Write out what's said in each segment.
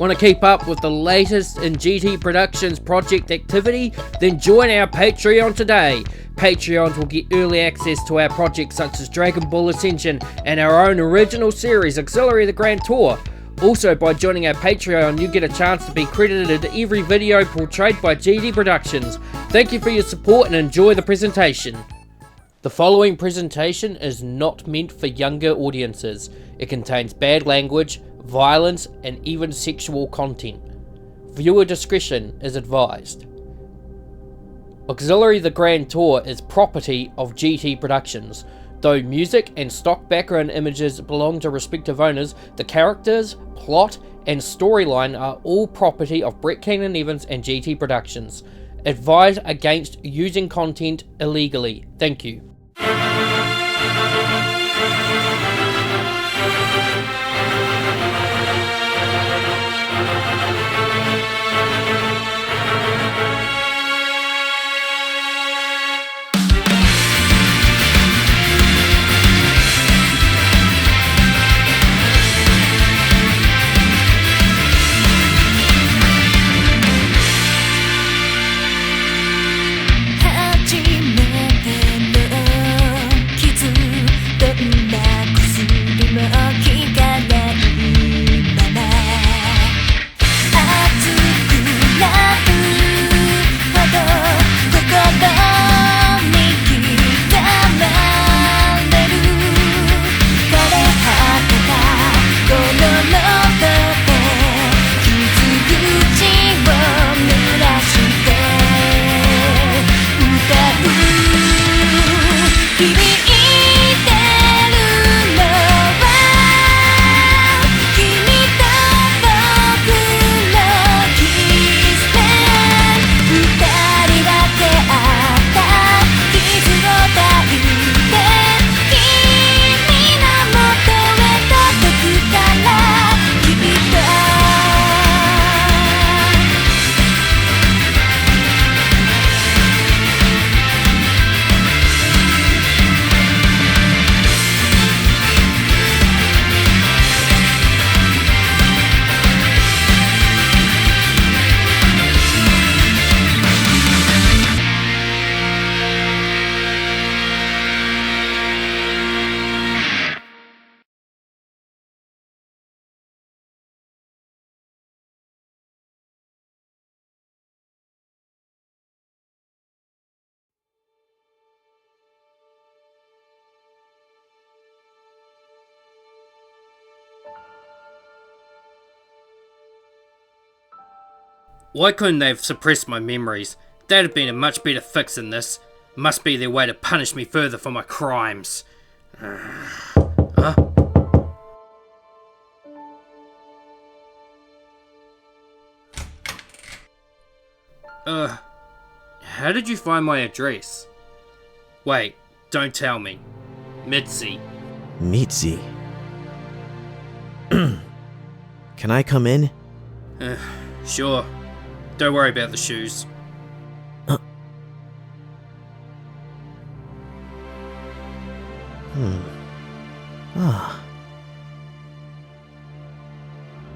Want to keep up with the latest in GTProductions project activity? Then join our Patreon today. Patreons will get early access to our projects such as Dragon Ball Ascension and our own original series, Auxillary The Grand Tour. Also, by joining our Patreon, you get a chance to be credited in every video portrayed by GTProductions. Thank you for your support and enjoy the presentation. The following presentation is not meant for younger audiences. It contains bad language, violence, and even sexual content. Viewer discretion is advised. Auxillary The Grand Tour is property of GTProductions. Though music and stock background images belong to respective owners, the characters, plot, and storyline are all property of Brett Keenan Evans and GTProductions. Advise against using content illegally. Thank you. Why couldn't they have suppressed my memories? That'd have been a much better fix than this. Must be their way to punish me further for my crimes. Huh? How did you find my address? Wait, don't tell me. Mitzi. Mitzi. Can I come in? Sure. Don't worry about the shoes.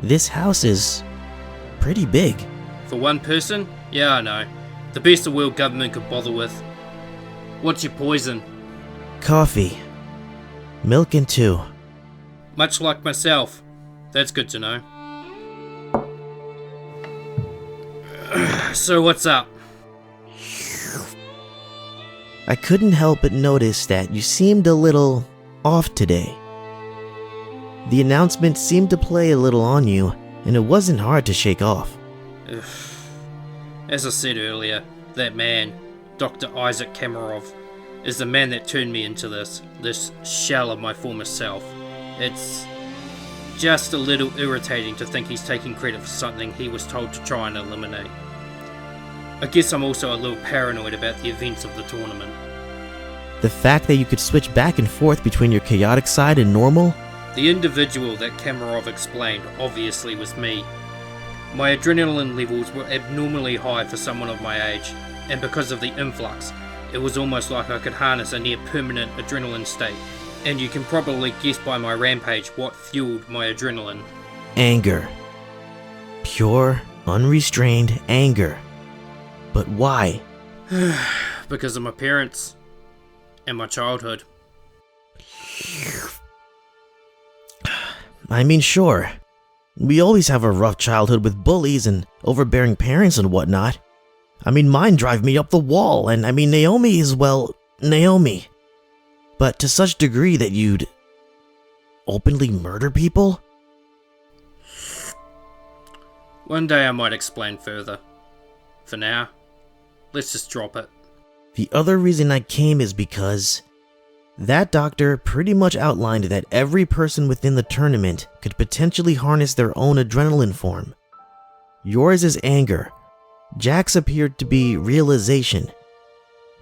This house is pretty big. For one person? Yeah, I know. The best the world government could bother with. What's your poison? Coffee. Milk and 2. Much like myself. That's good to know. So what's up? I couldn't help but notice that you seemed a little off today. The announcement seemed to play a little on you, and it wasn't hard to shake off. As I said earlier, that man, Dr. Isaac Kamarov, is the man that turned me into this shell of my former self. It's just a little irritating to think he's taking credit for something he was told to try and eliminate. I guess I'm also a little paranoid about the events of the tournament. The fact that you could switch back and forth between your chaotic side and normal? The individual that Kamarov explained obviously was me. My adrenaline levels were abnormally high for someone of my age, and because of the influx, it was almost like I could harness a near-permanent adrenaline state. And you can probably guess by my rampage what fueled my adrenaline. Anger. Pure, unrestrained anger. But why? Because of my parents and my childhood. I mean, sure. We always have a rough childhood with bullies and overbearing parents and whatnot. I mean, mine drive me up the wall, and I mean, Naomi is, well, Naomi. But to such degree that you'd openly murder people? One day I might explain further. For now, let's just drop it. The other reason I came is because that doctor pretty much outlined that every person within the tournament could potentially harness their own adrenaline form. Yours is anger. Jack's appeared to be realization.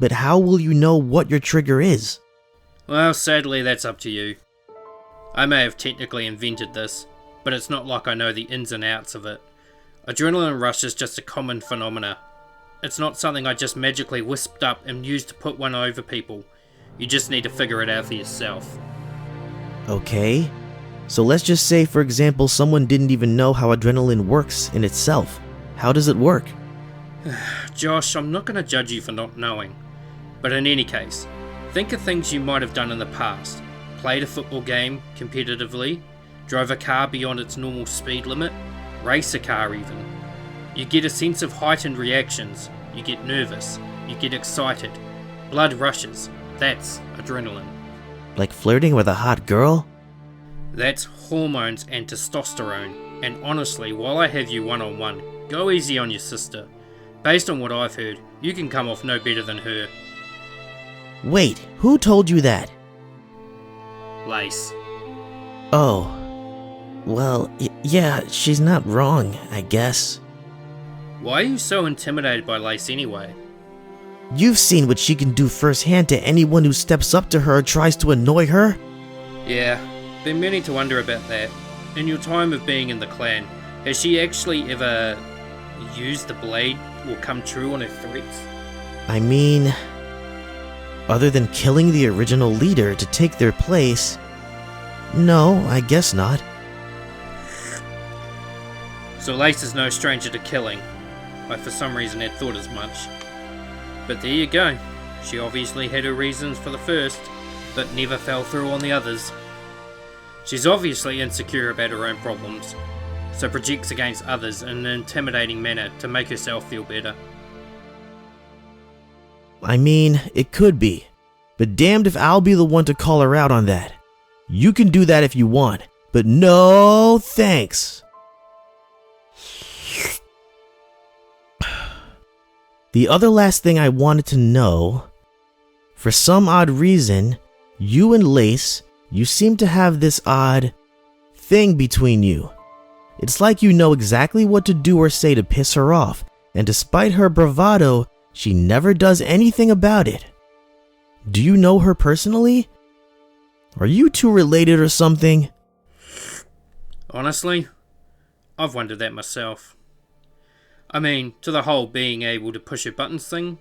But how will you know what your trigger is? Well, sadly, that's up to you. I may have technically invented this, but it's not like I know the ins and outs of it. Adrenaline rush is just a common phenomena. It's not something I just magically whisked up and used to put one over people. You just need to figure it out for yourself. Okay. So let's just say, for example, someone didn't even know how adrenaline works in itself. How does it work? Josh, I'm not going to judge you for not knowing. But in any case, think of things you might have done in the past. Played a football game competitively, drove a car beyond its normal speed limit, race a car even. You get a sense of heightened reactions, you get nervous, you get excited, blood rushes. That's adrenaline. Like flirting with a hot girl? That's hormones and testosterone. And honestly, while I have you one-on-one, go easy on your sister. Based on what I've heard, you can come off no better than her. Wait, who told you that? Lace. Oh. Well, yeah, she's not wrong, I guess. Why are you so intimidated by Lace anyway? You've seen what she can do firsthand to anyone who steps up to her or tries to annoy her? Yeah, been meaning to wonder about that. In your time of being in the clan, has she actually ever used the blade or come true on her threats? I mean, other than killing the original leader to take their place, no, I guess not. So Lace is no stranger to killing. I for some reason had thought as much. But there you go. She obviously had her reasons for the first, but never fell through on the others. She's obviously insecure about her own problems, so projects against others in an intimidating manner to make herself feel better. I mean, it could be, but damned if I'll be the one to call her out on that. You can do that if you want, but no thanks. The other last thing I wanted to know, for some odd reason, you and Lace, you seem to have this odd thing between you. It's like you know exactly what to do or say to piss her off, and despite her bravado, she never does anything about it. Do you know her personally? Are you two related or something? Honestly, I've wondered that myself. I mean, to the whole being able to push her buttons thing,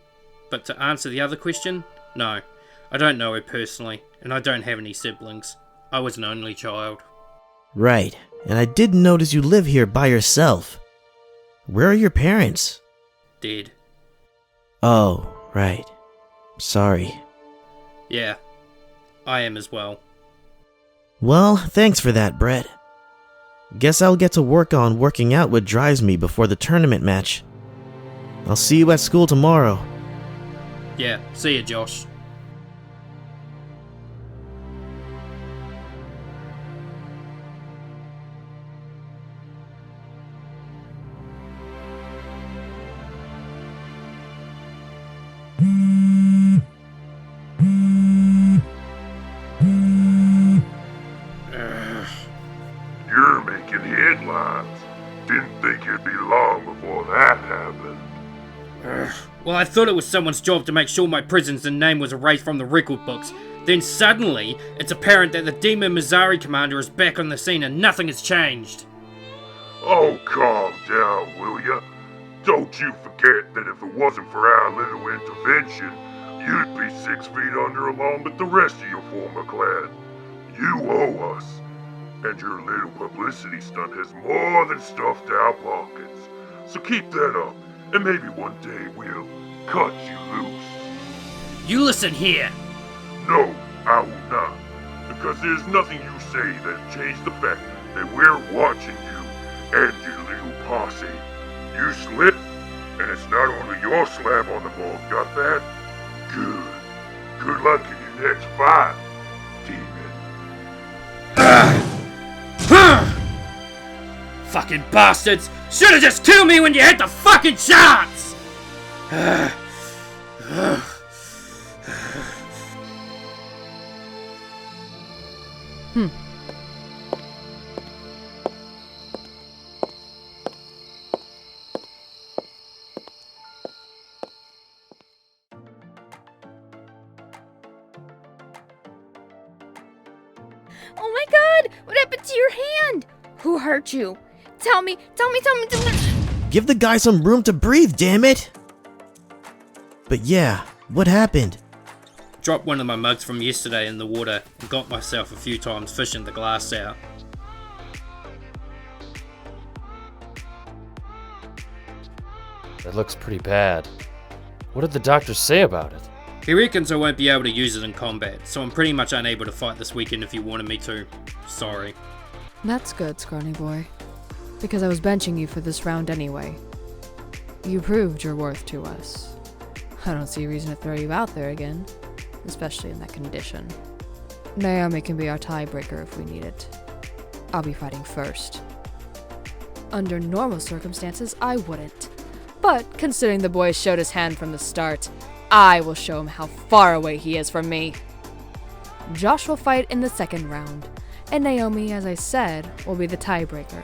but to answer the other question, no. I don't know her personally, and I don't have any siblings. I was an only child. Right, and I did notice you live here by yourself. Where are your parents? Dead. Oh, right. Sorry. Yeah, I am as well. Well, thanks for that, Brett. Guess I'll get to work on working out what drives me before the tournament match. I'll see you at school tomorrow. Yeah, see ya, Josh. You're making headlines. Didn't think it'd be long before that happened. Well, I thought it was someone's job to make sure my prison's name was erased from the record books. Then suddenly, it's apparent that the demon Mizari commander is back on the scene and nothing has changed. Oh, calm down, will ya? Don't you forget that if it wasn't for our little intervention, you'd be 6 feet under along with the rest of your former clan. You owe us. and your little publicity stunt has more than stuffed our pockets. So keep that up, and maybe one day we'll cut you loose. You listen here. No, I will not, because there's nothing you say that'll change the fact that we're watching you and your little posse. You slip, and it's not only your slab on the ball, got that? Good. Good luck in your next fight, demon. Fucking bastards! Should've just killed me when you had the fucking chance! Oh my god! What happened to your hand? Who hurt you? Tell me. Give the guy some room to breathe, damn it! But yeah, what happened? Dropped one of my mugs from yesterday in the water and got myself a few times fishing the glass out. That looks pretty bad. What did the doctor say about it? He reckons I won't be able to use it in combat, so I'm pretty much unable to fight this weekend if you wanted me to. Sorry. That's good, scrawny boy. Because I was benching you for this round anyway. You proved your worth to us. I don't see a reason to throw you out there again, especially in that condition. Naomi can be our tiebreaker if we need it. I'll be fighting first. Under normal circumstances, I wouldn't. But considering the boy showed his hand from the start, I will show him how far away he is from me. Josh will fight in the second round, and Naomi, as I said, will be the tiebreaker,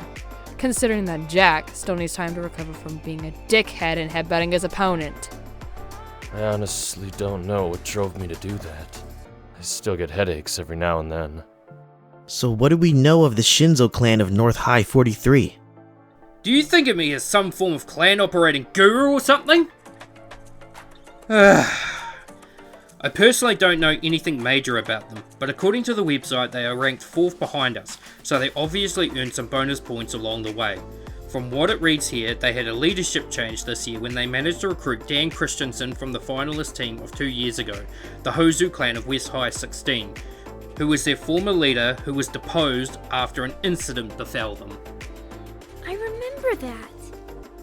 considering that Jack still needs time to recover from being a dickhead and headbutting his opponent. I honestly don't know what drove me to do that. I still get headaches every now and then. So what do we know of the Shinzo clan of North High 43? Do you think of me as some form of clan operating guru or something? I personally don't know anything major about them, but according to the website they are ranked 4th behind us, so they obviously earned some bonus points along the way. From what it reads here, they had a leadership change this year when they managed to recruit Dan Christiansen from the finalist team of 2 years ago, the Hozu clan of West High 16, who was their former leader who was deposed after an incident befell them. I remember that.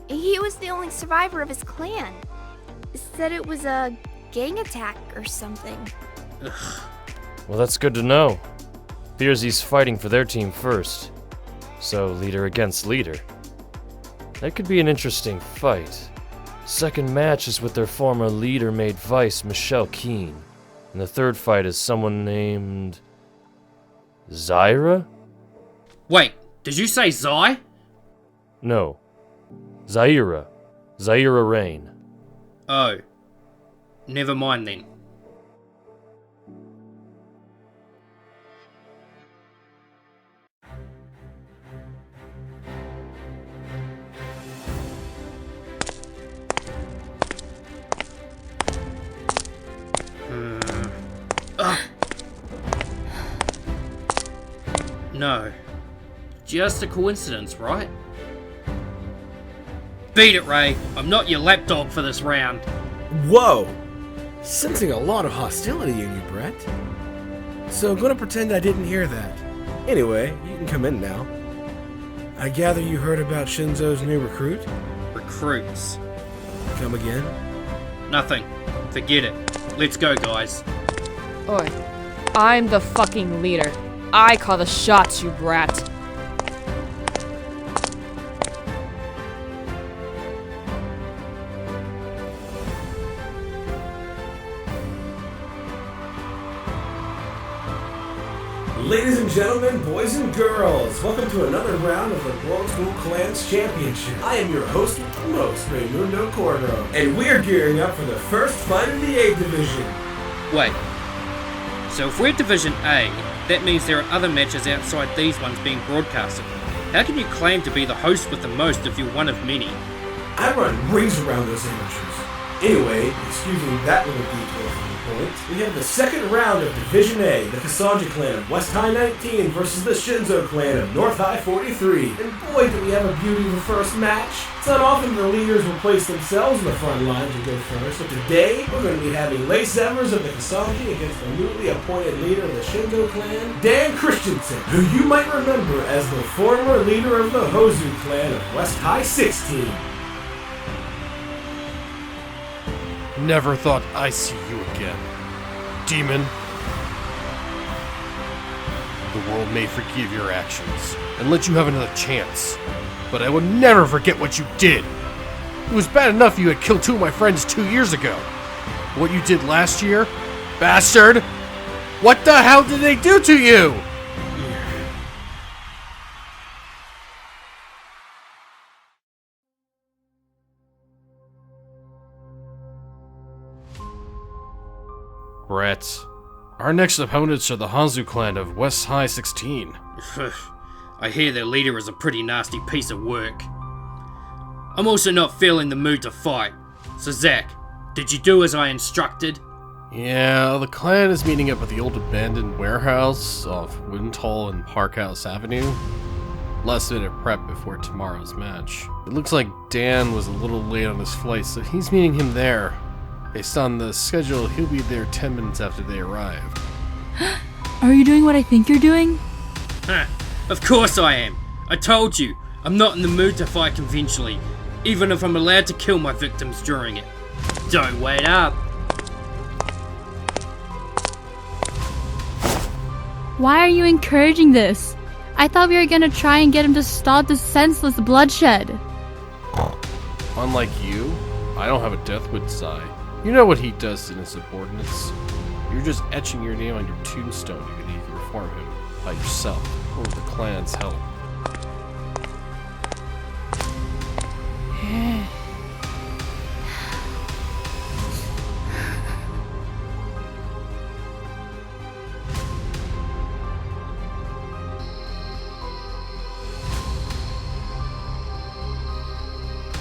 He was the only survivor of his clan. Said it was a gang attack or something. Ugh. Well, that's good to know. Appears he's fighting for their team first. So, leader against leader. That could be an interesting fight. Second match is with their former leader made vice, Michelle Keane. And the third fight is someone named... Zyra? Wait, did you say Zai? No. Zaira. Zaira Rain. Oh. Never mind then. No. Just a coincidence, right? Beat it, Ray. I'm not your lapdog for this round. Whoa! Sensing a lot of hostility in you, Brett. So I'm gonna pretend I didn't hear that. Anyway, you can come in now. I gather you heard about Shinzo's new recruit? Recruits. Come again? Nothing. Forget it. Let's go, guys. Oi, I'm the fucking leader. I call the shots, you brat. Ladies and gentlemen, boys and girls, welcome to another round of the World School Clans Championship. I am your host with the most, Raymundo Cordo, and we're gearing up for the first fight of the A Division. Wait. So if we're Division A, that means there are other matches outside these ones being broadcasted. How can you claim to be the host with the most if you're one of many? I run rings around those amateurs. Anyway, excusing that little detour from the point, we have the second round of Division A, the Kasanja clan of West High 19 versus the Shinzo clan of North High 43. And boy, do we have a beauty of a first match. It's not often the leaders will place themselves in the front line to go first, but today we're going to be having Lace Evers of the Kasanja against the newly appointed leader of the Shinzo clan, Dan Christiansen, who you might remember as the former leader of the Hozu clan of West High 16. Never thought I'd see you again, demon. The world may forgive your actions and let you have another chance, but I will never forget what you did. It was bad enough you had killed 2 of my friends 2 years ago. What you did last year? Bastard! What the hell did they do to you? Rats. Our next opponents are the Hanzu clan of West High 16. I hear their leader is a pretty nasty piece of work. I'm also not feeling the mood to fight. So Zach, did you do as I instructed? Yeah, the clan is meeting up at the old abandoned warehouse off Windhall and Parkhouse Avenue. Last minute prep before tomorrow's match. It looks like Dan was a little late on his flight, so he's meeting him there. Based on the schedule, he'll be there 10 minutes after they arrive. Are you doing what I think you're doing? Of course I am. I told you, I'm not in the mood to fight conventionally, even if I'm allowed to kill my victims during it. Don't wait up. Why are you encouraging this? I thought we were gonna try and get him to stop this senseless bloodshed. Unlike you, I don't have a deathwood sigh. You know what he does in his subordinates. You're just etching your name on your tombstone if you need to reform him by yourself or with the clan's help.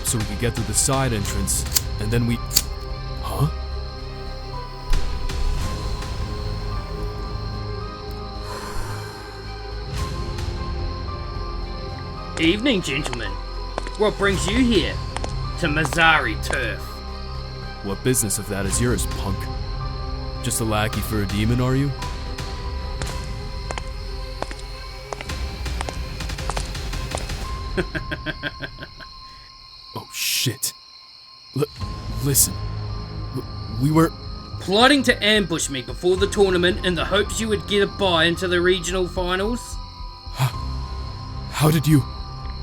So we could get through the side entrance, and then we... Huh? Evening, gentlemen. What brings you here? To Mizari turf. What business of that is yours, punk? Just a lackey for a demon, are you? Oh shit. Listen. We were... Plotting to ambush me before the tournament in the hopes you would get a bye into the regional finals? How did you...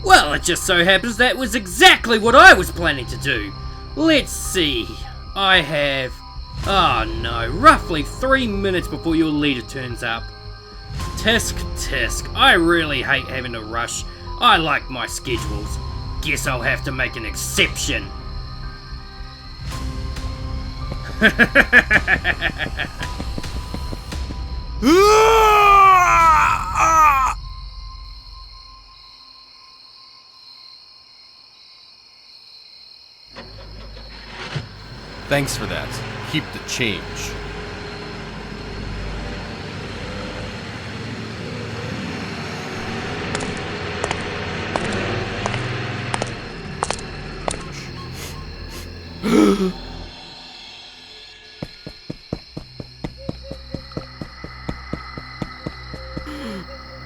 Well, it just so happens that was exactly what I was planning to do. Let's see. I have... Oh no, roughly 3 minutes before your leader turns up. Tisk. I really hate having to rush. I like my schedules. Guess I'll have to make an exception. Thanks for that. Keep the change.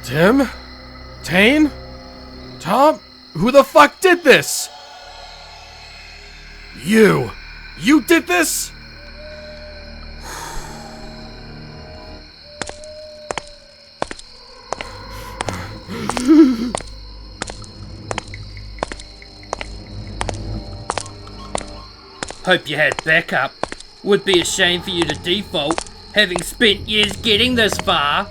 Tim? Tane? Tom? Who the fuck did this? You did this? Hope you had backup. Would be a shame for you to default, having spent years getting this far.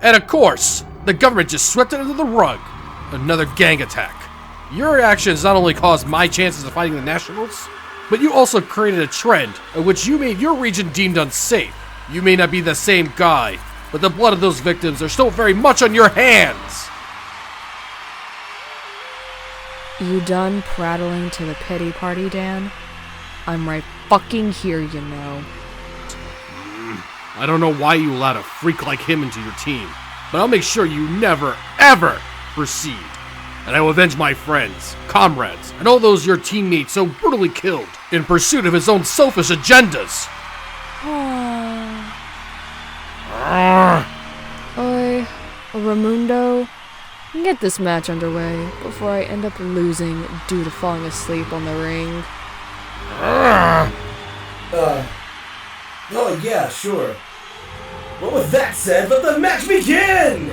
And of course, the government just swept it under the rug. Another gang attack. Your actions not only caused my chances of fighting the Nationals, but you also created a trend in which you made your region deemed unsafe. You may not be the same guy, but the blood of those victims are still very much on your hands. You done prattling to the pity party, Dan? I'm right fucking here, you know. I don't know why you allowed a freak like him into your team, but I'll make sure you never, ever proceed. And I will avenge my friends, comrades, and all those your teammates so brutally killed in pursuit of his own selfish agendas. Oi, Ramundo, get this match underway before I end up losing due to falling asleep on the ring. Oh yeah, sure. Well, with that said, let the match begin!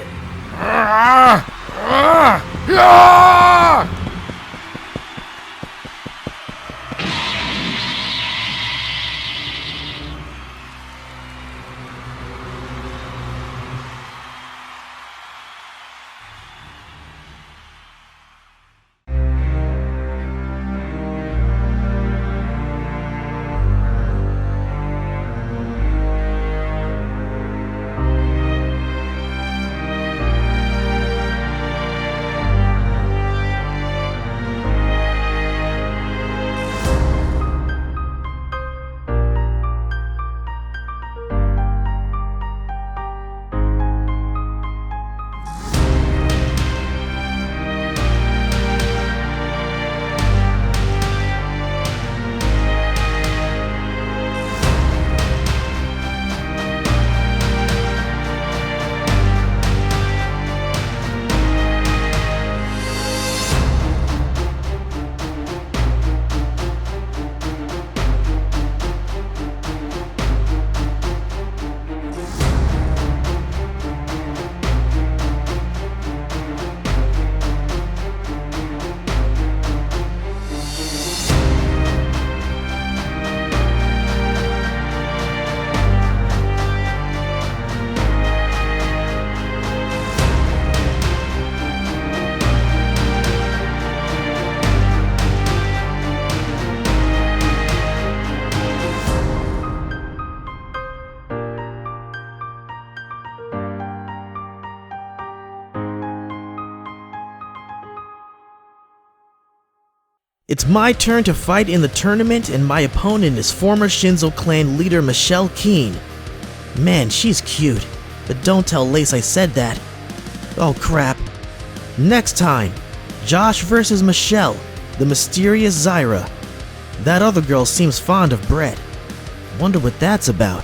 It's my turn to fight in the tournament, and my opponent is former Shinzo clan leader Michelle Keene. Man, she's cute, but don't tell Lace I said that. Oh crap. Next time, Josh versus Michelle, the mysterious Zyra. That other girl seems fond of bread. Wonder what that's about.